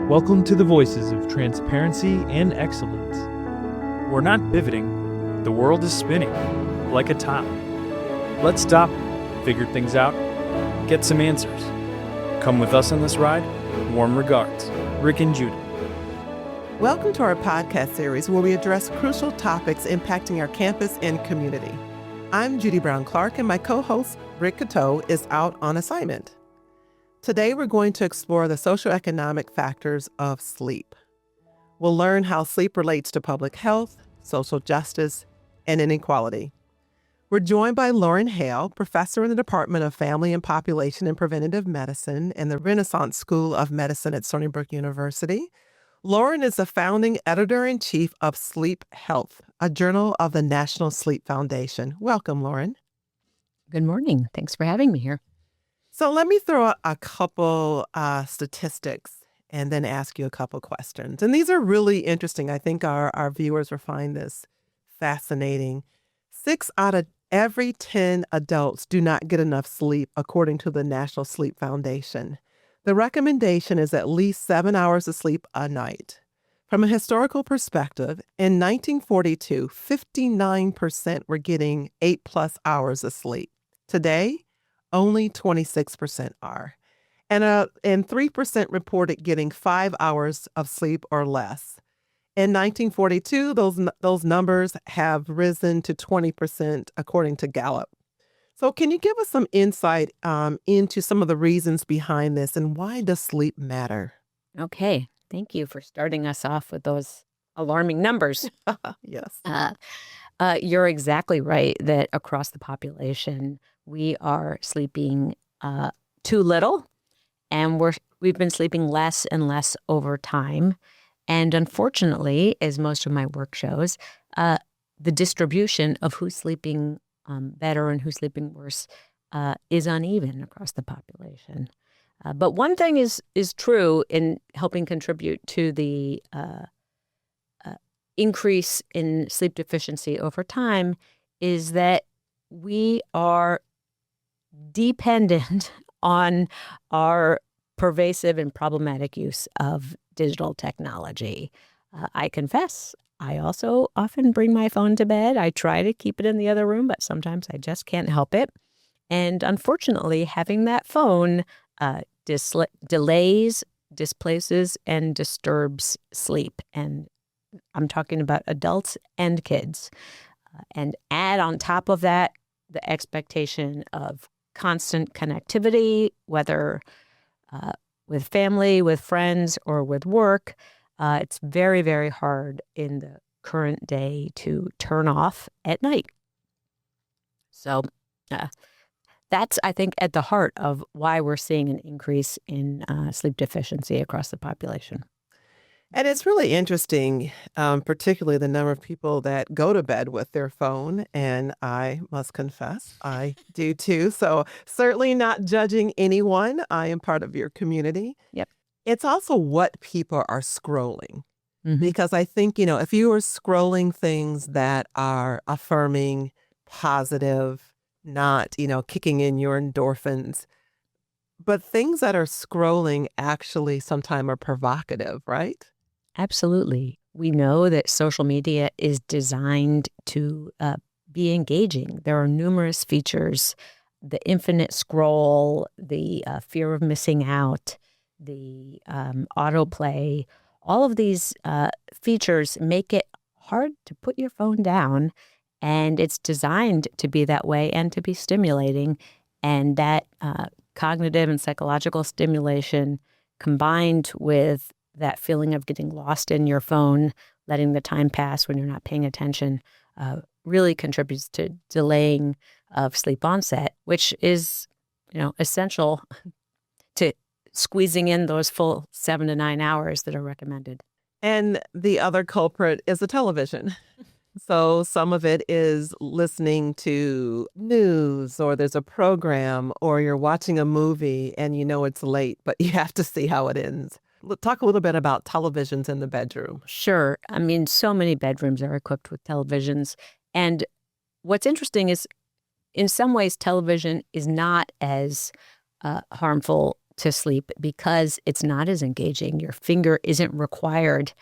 Welcome to the voices of transparency and excellence. We're not pivoting. The world is spinning like a top. Let's stop, figure things out, get some answers. Come with us on this ride. Warm regards, Rick and Judi. Welcome to our podcast series where we address crucial topics impacting our campus and community. I'm Judi Clarke, and my co-host, Rick Gatteau, is out on assignment. Today, we're going to explore the socioeconomic factors of sleep. We'll learn how sleep relates to public health, social justice, and inequality. We're joined by Hale, professor in the Department of Family and Population and Preventative Medicine and the Renaissance School of Medicine at Stony Brook University. Lauren is the founding editor-in-chief of Sleep Health, a journal of the National Sleep Foundation. Welcome, Lauren. Good morning. Thanks for having me here. So let me throw out a couple statistics and then ask you a couple questions. And these are really interesting. I think our viewers will find this fascinating. 6 out of every 10 adults do not get enough sleep, according to the National Sleep Foundation. The recommendation is at least 7 hours of sleep a night. From a historical perspective, in 1942, 59% were getting 8+ hours of sleep. Today, only 26% are. And 3% reported getting 5 hours of sleep or less. In 1942, those numbers have risen to 20%, according to Gallup. So can you give us some insight into some of the reasons behind this, and why does sleep matter? Okay. Thank you for starting us off with those alarming numbers. Yes. You're exactly right that across the population, we are sleeping too little, and we've been sleeping less and less over time. And unfortunately, as most of my work shows, the distribution of who's sleeping better and who's sleeping worse is uneven across the population. But one thing is true in helping contribute to the increase in sleep deficiency over time is that we are dependent on our pervasive and problematic use of digital technology. I confess, I also often bring my phone to bed. I try to keep it in the other room, but sometimes I just can't help it. And unfortunately, having that phone delays, displaces, and disturbs sleep. And I'm talking about adults and kids. And add on top of that the expectation of constant connectivity, whether with family, with friends, or with work. It's very, very hard in the current day to turn off at night. So that's, I think, at the heart of why we're seeing an increase in sleep deficiency across the population. And it's really interesting, particularly the number of people that go to bed with their phone. And I must confess, I do too. So certainly not judging anyone. I am part of your community. Yep. It's also what people are scrolling. Mm-hmm. Because I think, if you are scrolling things that are affirming, positive, not, kicking in your endorphins, but things that are scrolling actually sometimes are provocative, right? Absolutely. We know that social media is designed to be engaging. There are numerous features, the infinite scroll, the fear of missing out, the autoplay. All of these features make it hard to put your phone down, and it's designed to be that way and to be stimulating. And that cognitive and psychological stimulation combined with that feeling of getting lost in your phone, letting the time pass when you're not paying attention, really contributes to delaying of sleep onset, which is, essential to squeezing in those full 7 to 9 hours that are recommended. And the other culprit is the television. So some of it is listening to news, or there's a program, or you're watching a movie and it's late, but you have to see how it ends. Talk a little bit about televisions in the bedroom. Sure. I mean, so many bedrooms are equipped with televisions. And what's interesting is, in some ways, television is not as harmful to sleep because it's not as engaging. Your finger isn't required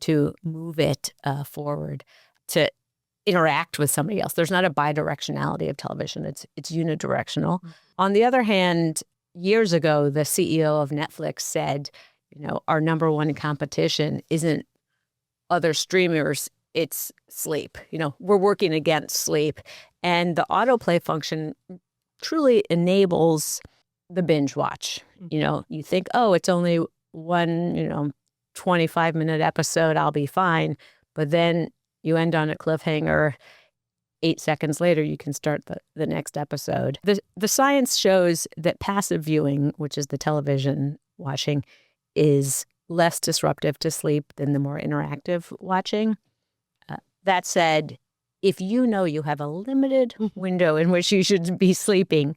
to move it forward to interact with somebody else. There's not a bidirectionality of television. It's unidirectional. On the other hand, years ago, the CEO of Netflix said, our number one competition isn't other streamers, it's sleep. We're working against sleep. And the autoplay function truly enables the binge watch. You think, it's only one, 25-minute episode, I'll be fine. But then you end on a cliffhanger. 8 seconds later, you can start the next episode. The science shows that passive viewing, which is the television watching, is less disruptive to sleep than the more interactive watching. That said, if you know you have a limited window in which you should be sleeping,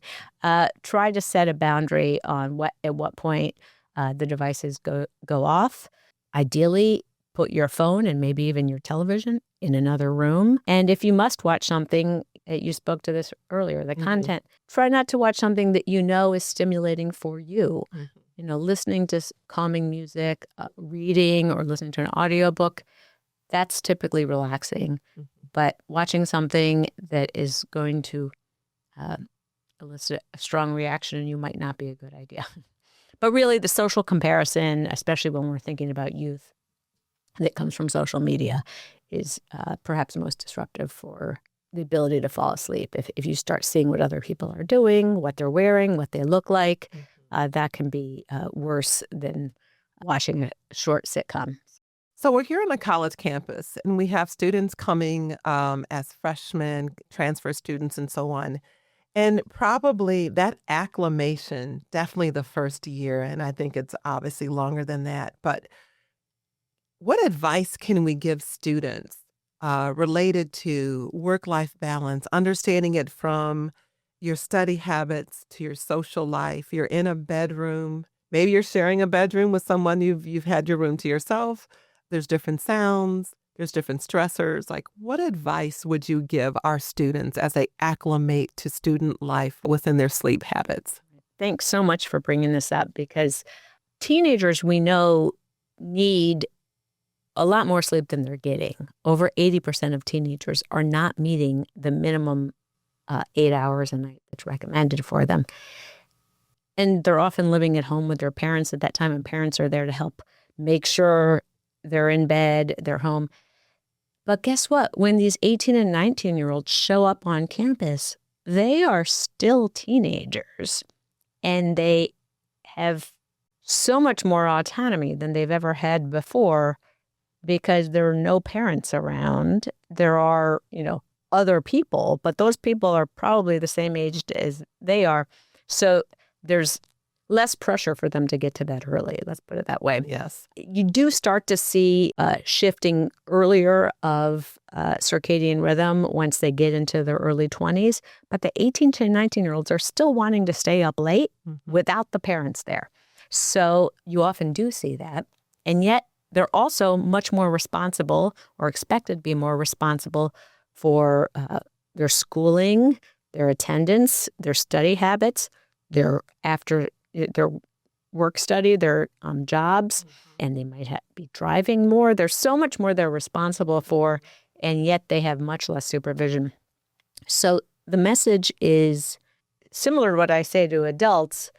try to set a boundary on at what point the devices go off. Ideally, put your phone and maybe even your television in another room. And if you must watch something, you spoke to this earlier, the content, try not to watch something that is stimulating for you. Listening to calming music, reading, or listening to an audiobook, that's typically relaxing. But watching something that is going to elicit a strong reaction in you might not be a good idea. But really, the social comparison, especially when we're thinking about youth, that comes from social media is perhaps most disruptive for the ability to fall asleep. If you start seeing what other people are doing, what they're wearing, what they look like, that can be worse than watching a short sitcom. So we're here on a college campus, and we have students coming as freshmen, transfer students, and so on. And probably that acclimation, definitely the first year, and I think it's obviously longer than that. But what advice can we give students related to work-life balance, understanding it from your study habits to your social life? You're in a bedroom. Maybe you're sharing a bedroom with someone. You've had your room to yourself. There's different sounds. There's different stressors. Like, what advice would you give our students as they acclimate to student life within their sleep habits? Thanks so much for bringing this up, because teenagers, we know, need a lot more sleep than they're getting. Over 80% of teenagers are not meeting the minimum 8 hours a night that's recommended for them. And they're often living at home with their parents at that time, and parents are there to help make sure they're in bed, they're home. But guess what? When these 18 and 19-year-olds show up on campus, they are still teenagers, and they have so much more autonomy than they've ever had before, because there are no parents around. There are, other people, but those people are probably the same age as they are. So there's less pressure for them to get to bed early. Let's put it that way. Yes. You do start to see shifting earlier of circadian rhythm once they get into their early 20s. But the 18 to 19-year-olds are still wanting to stay up late without the parents there. So you often do see that. And yet they're also much more responsible, or expected to be more responsible, for their schooling, their attendance, their study habits, their work study, their jobs, and they might be driving more. There's so much more they're responsible for, and yet they have much less supervision. So the message is similar to what I say to adults,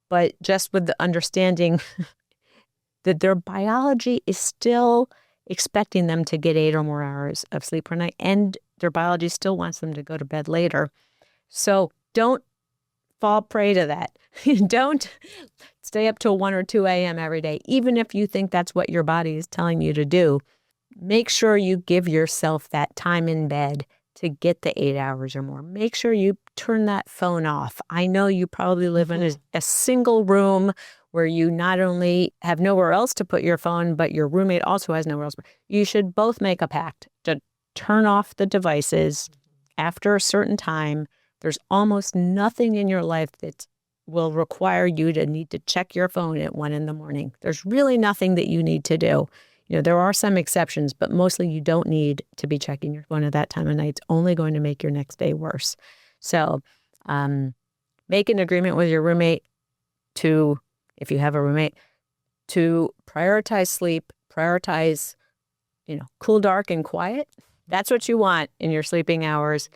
but just with the understanding that their biology is still expecting them to get 8 or more hours of sleep per night, and their biology still wants them to go to bed later. So don't fall prey to that. Don't stay up till 1 or 2 a.m. every day, even if you think that's what your body is telling you to do. Make sure you give yourself that time in bed to get the 8 hours or more. Make sure you turn that phone off. I know you probably live in a single room where you not only have nowhere else to put your phone, but your roommate also has nowhere else. You should both make a pact to turn off the devices after a certain time. There's almost nothing in your life that will require you to need to check your phone at 1 a.m. There's really nothing that you need to do. There are some exceptions, but mostly you don't need to be checking your phone at that time of night. It's only going to make your next day worse. So make an agreement with your roommate to if you have a roommate, to prioritize sleep, prioritize, cool, dark, and quiet. That's what you want in your sleeping hours.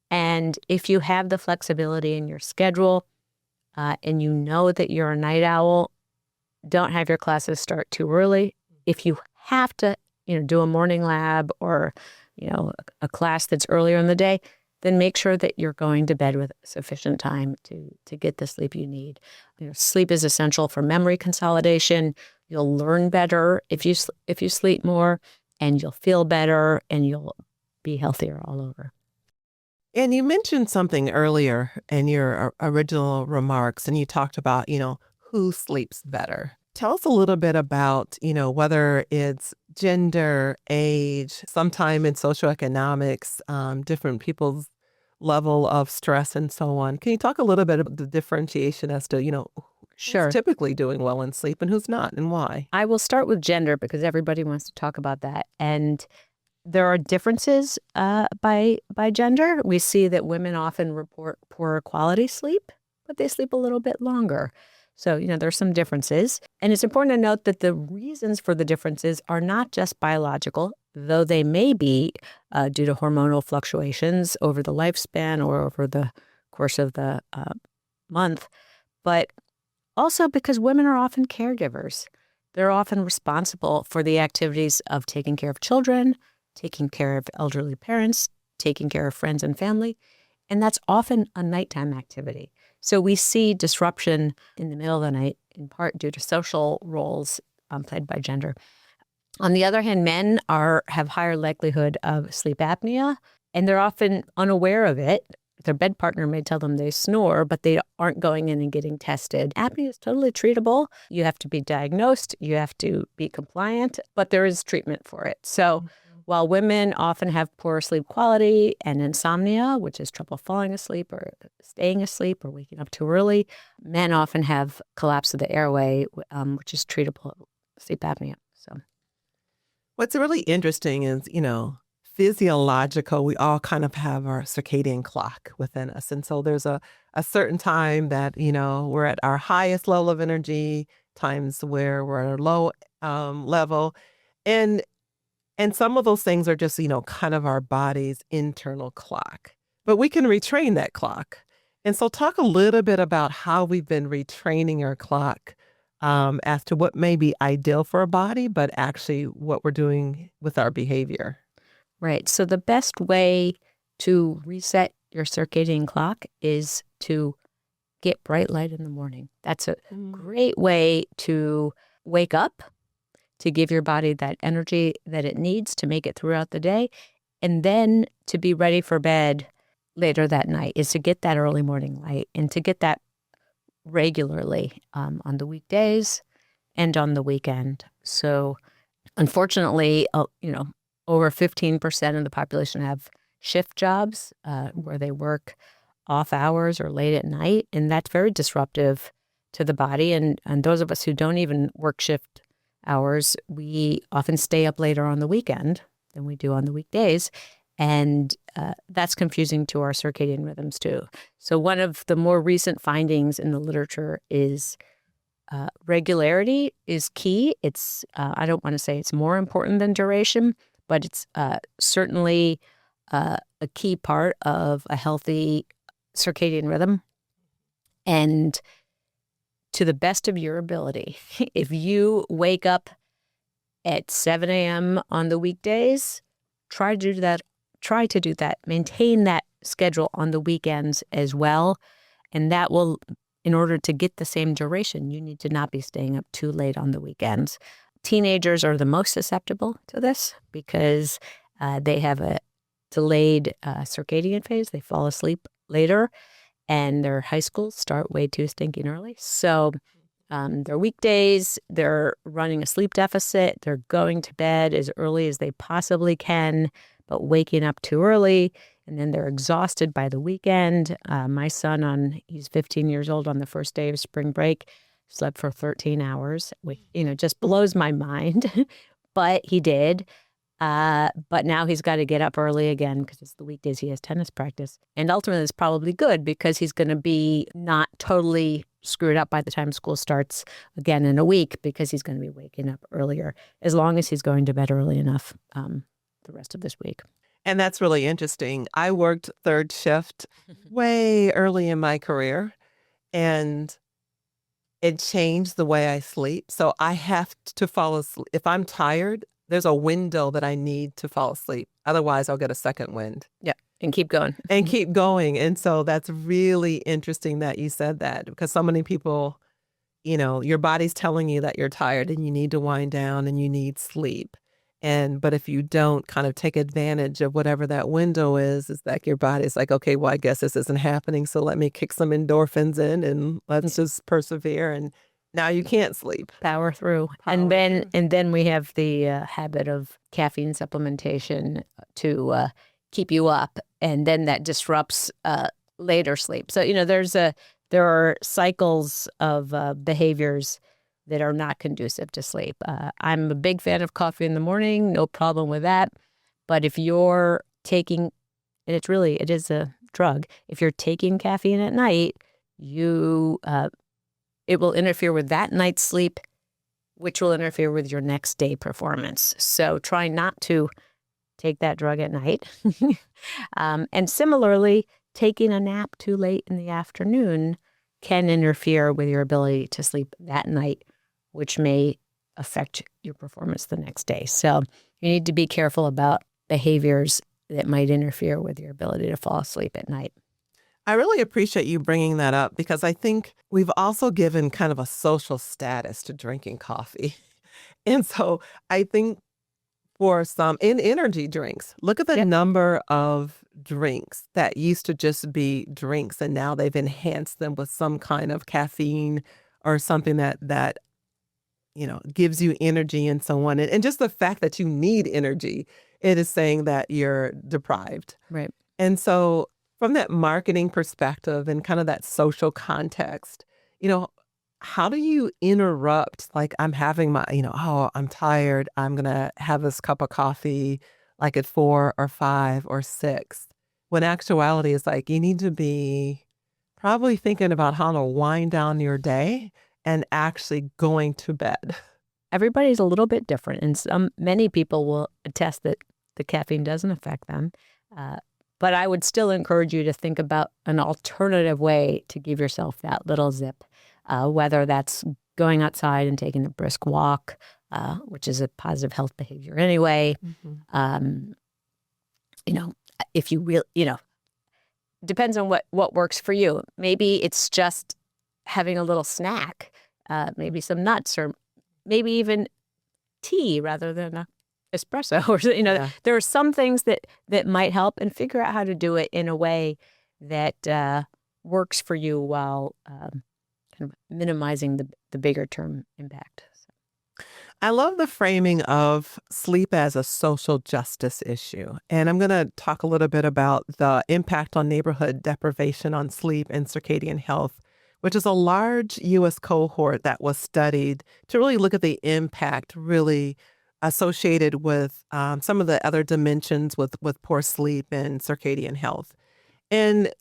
And if you have the flexibility in your schedule and you know that you're a night owl, don't have your classes start too early. If you have to, do a morning lab or, a class that's earlier in the day, then make sure that you're going to bed with sufficient time to get the sleep you need. Sleep is essential for memory consolidation. You'll learn better if you sleep more, and you'll feel better, and you'll be healthier all over. And you mentioned something earlier in your original remarks, and you talked about, who sleeps better. Tell us a little bit about, whether it's gender, age, sometime in socioeconomics, different people's level of stress and so on. Can you talk a little bit about the differentiation as to, Sure. who's typically doing well in sleep and who's not, and why? I will start with gender because everybody wants to talk about that. And there are differences by gender. We see that women often report poorer quality sleep, but they sleep a little bit longer. So, there's some differences. And it's important to note that the reasons for the differences are not just biological, though they may be due to hormonal fluctuations over the lifespan or over the course of the month, but also because women are often caregivers. They're often responsible for the activities of taking care of children, taking care of elderly parents, taking care of friends and family, and that's often a nighttime activity. So we see disruption in the middle of the night, in part due to social roles played by gender. On the other hand, men have higher likelihood of sleep apnea, and they're often unaware of it. Their bed partner may tell them they snore, but they aren't going in and getting tested. Apnea is totally treatable. You have to be diagnosed. You have to be compliant, but there is treatment for it. So while women often have poor sleep quality and insomnia, which is trouble falling asleep or staying asleep or waking up too early, men often have collapse of the airway, which is treatable sleep apnea. So What's really interesting is, physiological, we all kind of have our circadian clock within us. And so there's a certain time that, we're at our highest level of energy, times where we're at a low level. And some of those things are just, kind of our body's internal clock. But we can retrain that clock. And so talk a little bit about how we've been retraining our clock as to what may be ideal for a body, but actually what we're doing with our behavior. Right. So the best way to reset your circadian clock is to get bright light in the morning. That's a great way to wake up, to give your body that energy that it needs to make it throughout the day, and then to be ready for bed later that night is to get that early morning light and to get that regularly on the weekdays and on the weekend. So unfortunately, over 15% of the population have shift jobs where they work off hours or late at night, and that's very disruptive to the body. And those of us who don't even work shift hours, we often stay up later on the weekend than we do on the weekdays. And that's confusing to our circadian rhythms too. So one of the more recent findings in the literature is regularity is key. It's I don't want to say it's more important than duration, but it's certainly a key part of a healthy circadian rhythm. And to the best of your ability, if you wake up at 7 a.m. on the weekdays, try to do that. Maintain that schedule on the weekends as well. And that will, in order to get the same duration, you need to not be staying up too late on the weekends. Teenagers are the most susceptible to this because they have a delayed circadian phase. They fall asleep later, and their high schools start way too stinking early. So their weekdays, they're running a sleep deficit. They're going to bed as early as they possibly can, but waking up too early, and then they're exhausted by the weekend. My son, he's 15 years old, on the first day of spring break, slept for 13 hours, which, just blows my mind, but he did. But now he's got to get up early again because it's the weekdays he has tennis practice. And ultimately, it's probably good because he's going to be not totally screwed up by the time school starts again in a week because he's going to be waking up earlier, as long as he's going to bed early enough the rest of this week. And that's really interesting. I worked third shift way early in my career, and it changed the way I sleep. So I have to fall asleep. If I'm tired, there's a window that I need to fall asleep. Otherwise, I'll get a second wind. Yeah, and keep going. And keep going. And so that's really interesting that you said that, because so many people, your body's telling you that you're tired and you need to wind down and you need sleep. But if you don't kind of take advantage of whatever that window is like your body's like, okay, well, I guess this isn't happening. So let me kick some endorphins in and let's just persevere. And now you can't sleep. Power through. And then we have the habit of caffeine supplementation to keep you up. And then that disrupts later sleep. So, there are cycles of behaviors that are not conducive to sleep. I'm a big fan of coffee in the morning, no problem with that. But if you're taking, and it is a drug, if you're taking caffeine at night, it will interfere with that night's sleep, which will interfere with your next day performance. So try not to take that drug at night. And similarly, taking a nap too late in the afternoon can interfere with your ability to sleep that night, which may affect your performance the next day. So you need to be careful about behaviors that might interfere with your ability to fall asleep at night. I really appreciate you bringing that up, because I think we've also given kind of a social status to drinking coffee. And so I think for some in energy drinks, look at the number of drinks that used to just be drinks, and now they've enhanced them with some kind of caffeine or something that gives you energy and so on. And just the fact that you need energy, it is saying that you're deprived. Right. And so from that marketing perspective and kind of that social context, how do you interrupt? Like, I'm having my, I'm tired. I'm going to have this cup of coffee like at 4 or 5 or 6. When actuality is like, you need to be probably thinking about how to wind down your day and actually going to bed. Everybody's a little bit different, and many people will attest that the caffeine doesn't affect them. But I would still encourage you to think about an alternative way to give yourself that little zip, whether that's going outside and taking a brisk walk, which is a positive health behavior anyway. Mm-hmm. If you really, depends on what works for you. Maybe it's just having a little snack, maybe some nuts, or maybe even tea rather than a espresso, or there are some things that might help, and figure out how to do it in a way that works for you while kind of minimizing the bigger term impact. I love the framing of sleep as a social justice issue. And I'm going to talk a little bit about the impact on neighborhood deprivation on sleep and circadian health, which is a large U.S. cohort that was studied to really look at the impact really associated with some of the other dimensions with poor sleep and circadian health. And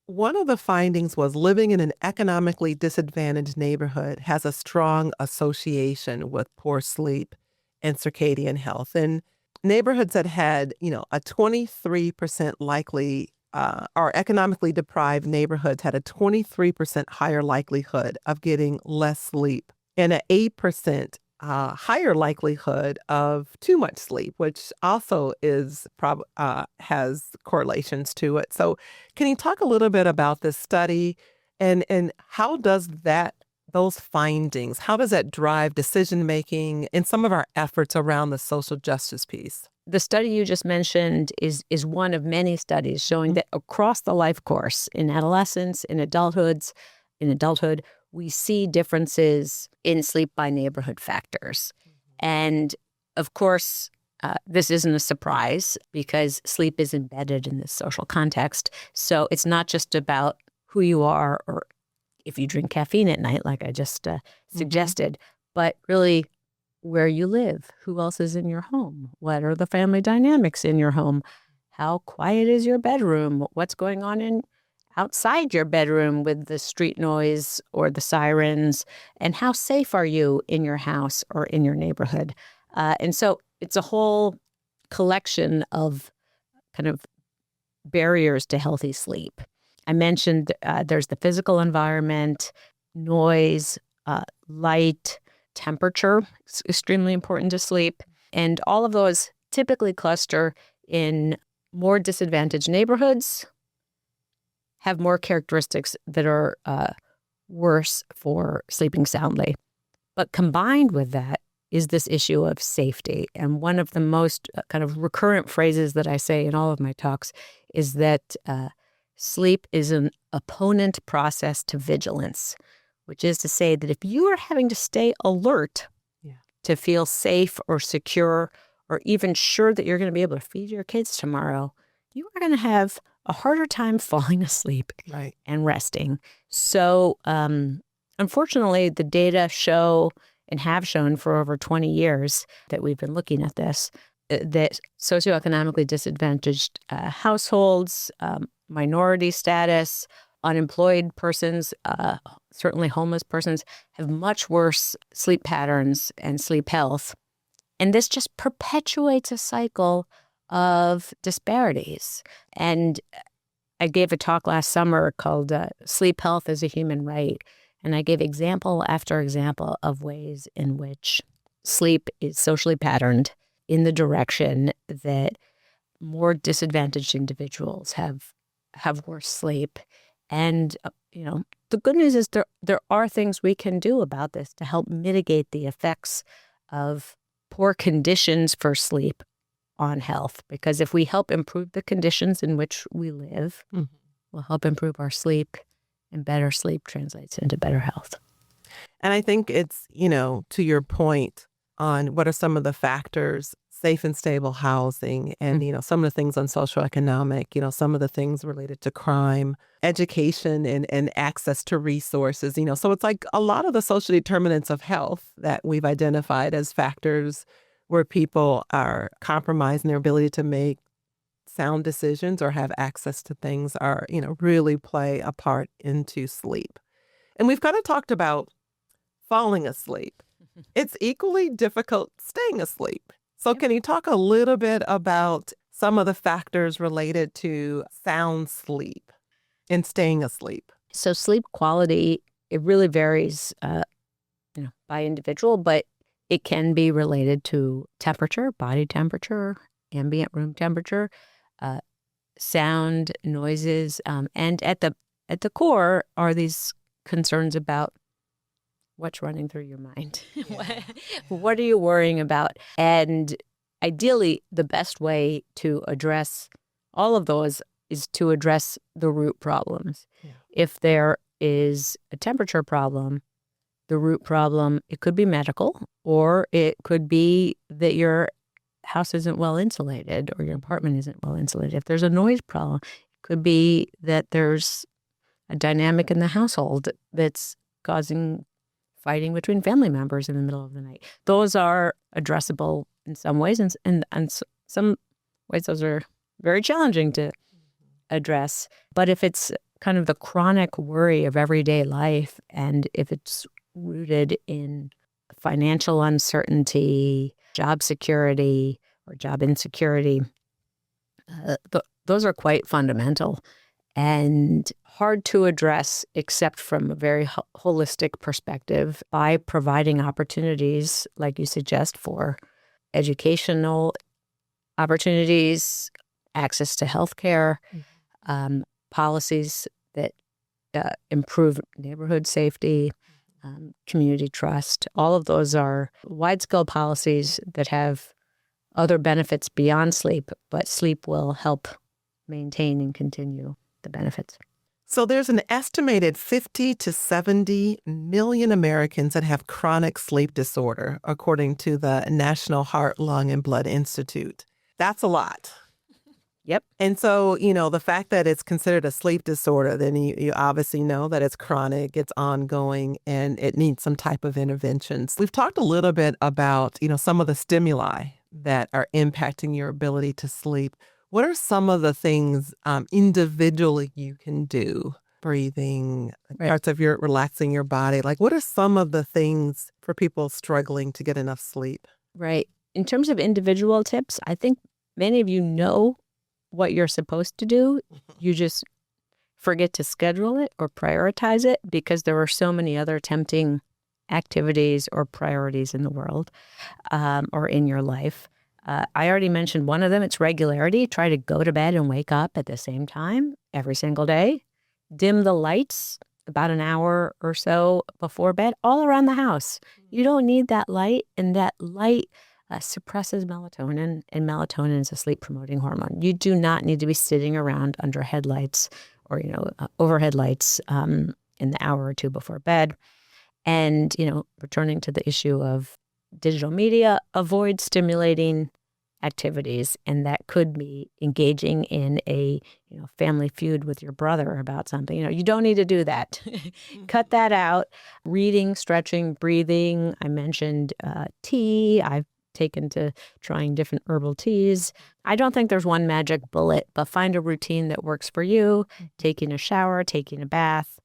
one of the findings was living in an economically disadvantaged neighborhood has a strong association with poor sleep and circadian health. And neighborhoods that had, a 23% likely, or economically deprived neighborhoods had a 23% higher likelihood of getting less sleep and an 8% higher likelihood of too much sleep, which also is has correlations to it. So can you talk a little bit about this study and how does those findings, how does that drive decision making in some of our efforts around the social justice piece? The study you just mentioned is one of many studies showing that across the life course, in adolescence, in adulthood, we see differences in sleep by neighborhood factors. And of course, this isn't a surprise because sleep is embedded in this social context. So it's not just about who you are or if you drink caffeine at night, like I just suggested, but really where you live, who else is in your home, what are the family dynamics in your home, how quiet is your bedroom, what's going on outside your bedroom with the street noise or the sirens, and how safe are you in your house or in your neighborhood. And so it's a whole collection of kind of barriers to healthy sleep. I mentioned there's the physical environment, noise, light, temperature. It's extremely important to sleep. And all of those typically cluster in more disadvantaged neighborhoods, have more characteristics that are worse for sleeping soundly. But combined with that is this issue of safety. And one of the most kind of recurrent phrases that I say in all of my talks is that sleep is an opponent process to vigilance, which is to say that if you are having to stay alert to feel safe or secure or even sure that you're going to be able to feed your kids tomorrow, you are going to have a harder time falling asleep and resting. So unfortunately, the data show and have shown for over 20 years that we've been looking at this, that socioeconomically disadvantaged households, minority status, unemployed persons, certainly homeless persons, have much worse sleep patterns and sleep health. And this just perpetuates a cycle of disparities. And I gave a talk last summer called Sleep Health as a Human Right. And I gave example after example of ways in which sleep is socially patterned in the direction that more disadvantaged individuals have worse sleep. And, the good news is there are things we can do about this to help mitigate the effects of poor conditions for sleep on health. Because if we help improve the conditions in which we live, we'll help improve our sleep, and better sleep translates into better health. And I think it's, to your point on what are some of the factors, safe and stable housing, and, some of the things on socioeconomic, some of the things related to crime, education, and access to resources, so it's like a lot of the social determinants of health that we've identified as factors where people are compromising their ability to make sound decisions or have access to things are, really play a part into sleep. And we've kind of talked about falling asleep. It's equally difficult staying asleep. So can you talk a little bit about some of the factors related to sound sleep and staying asleep? So sleep quality, it really varies, by individual, but it can be related to temperature, body temperature, ambient room temperature, sound, noises, and at the core are these concerns about what's running through your mind. What are you worrying about? And ideally, the best way to address all of those is to address the root problems. If there is a temperature problem, the root problem, it could be medical, or it could be that your house isn't well insulated or your apartment isn't well insulated. If there's a noise problem, it could be that there's a dynamic in the household that's causing fighting between family members in the middle of the night. Those are addressable in some ways, and some ways those are very challenging to address. But if it's kind of the chronic worry of everyday life, and if it's rooted in financial uncertainty, job security, or job insecurity, those are quite fundamental and hard to address except from a very holistic perspective by providing opportunities, like you suggest, for educational opportunities, access to healthcare, policies that improve neighborhood safety, community trust. All of those are wide-scale policies that have other benefits beyond sleep, but sleep will help maintain and continue the benefits. So there's an estimated 50 to 70 million Americans that have chronic sleep disorder, according to the National Heart, Lung, and Blood Institute. That's a lot. Yep. And so, the fact that it's considered a sleep disorder, then you obviously know that it's chronic, it's ongoing, and it needs some type of interventions. We've talked a little bit about, some of the stimuli that are impacting your ability to sleep. What are some of the things individually you can do? Breathing, Right. parts of your relaxing your body. Like, what are some of the things for people struggling to get enough sleep? Right. In terms of individual tips, I think many of you know what you're supposed to do. You just forget to schedule it or prioritize it because there are so many other tempting activities or priorities in the world or in your life. I already mentioned one of them. It's regularity. Try to go to bed and wake up at the same time every single day. Dim the lights about an hour or so before bed, all around the house. You don't need that light, and that light suppresses melatonin, and melatonin is a sleep-promoting hormone. You do not need to be sitting around under headlights or, overhead lights in the hour or two before bed. And, returning to the issue of digital media, avoid stimulating activities, and that could be engaging in a family feud with your brother about something. You don't need to do that. Cut that out. Reading, stretching, breathing. I mentioned tea. I've taken to trying different herbal teas. I don't think there's one magic bullet, but find a routine that works for you. Taking a shower, taking a bath.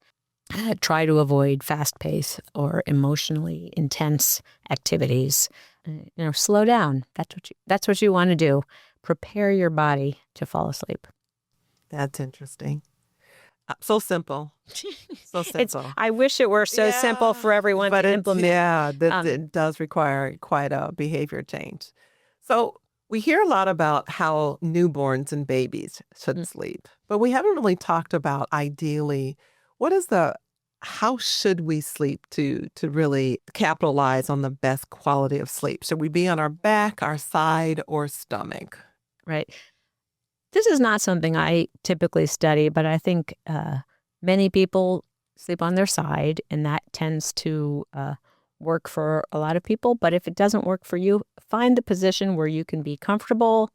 Try to avoid fast-paced or emotionally intense activities. Slow down. That's what you want to do. Prepare your body to fall asleep. That's interesting. So simple. So simple. I wish it were so simple for everyone to implement. It does require quite a behavior change. So we hear a lot about how newborns and babies should sleep, but we haven't really talked about ideally how should we sleep to really capitalize on the best quality of sleep? Should we be on our back, our side, or stomach? Right. This is not something I typically study, but I think many people sleep on their side, and that tends to work for a lot of people. But if it doesn't work for you, find the position where you can be comfortable,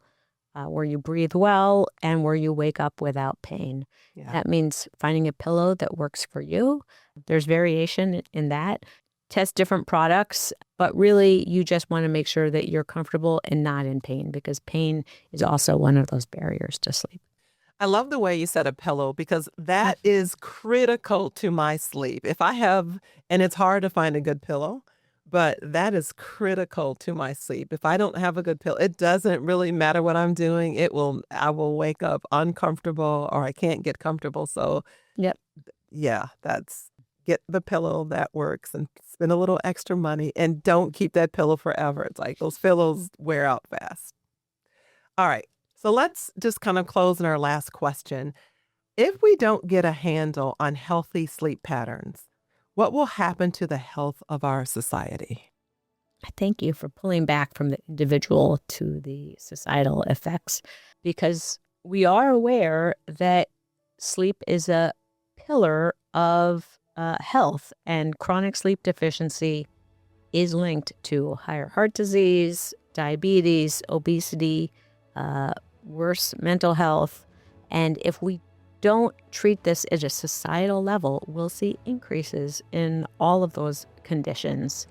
where you breathe well, and where you wake up without pain. Yeah. That means finding a pillow that works for you. There's variation in that. Test different products, but really you just want to make sure that you're comfortable and not in pain, because pain is also one of those barriers to sleep. I love the way you said a pillow, because that is critical to my sleep. And it's hard to find a good pillow, but that is critical to my sleep. If I don't have a good pillow, it doesn't really matter what I'm doing. I will wake up uncomfortable, or I can't get comfortable. So yep. Yeah, get the pillow that works and spend a little extra money, and don't keep that pillow forever. It's like those pillows wear out fast. All right. So let's just kind of close in our last question. If we don't get a handle on healthy sleep patterns, what will happen to the health of our society? I thank you for pulling back from the individual to the societal effects, because we are aware that sleep is a pillar of health, and chronic sleep deficiency is linked to higher heart disease, diabetes, obesity, worse mental health. And if we don't treat this at a societal level, we'll see increases in all of those conditions.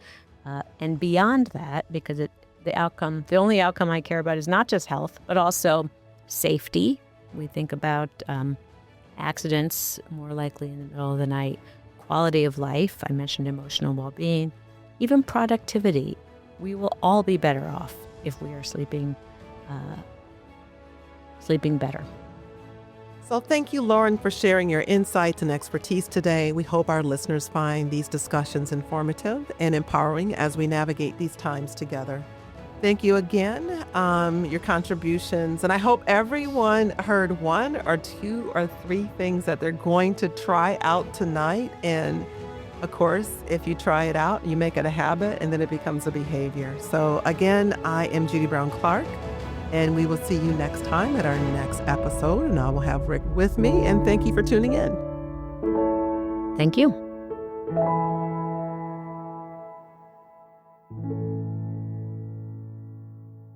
And beyond that, because the only outcome I care about is not just health, but also safety. We think about accidents more likely in the middle of the night, quality of life, I mentioned emotional well-being, even productivity. We will all be better off if we are sleeping better. So thank you, Lauren, for sharing your insights and expertise today. We hope our listeners find these discussions informative and empowering as we navigate these times together. Thank you again, your contributions. And I hope everyone heard one or two or three things that they're going to try out tonight. And of course, if you try it out, you make it a habit, and then it becomes a behavior. So again, I am Judi Brown Clarke, and we will see you next time at our next episode. And I will have Rick with me. And thank you for tuning in. Thank you.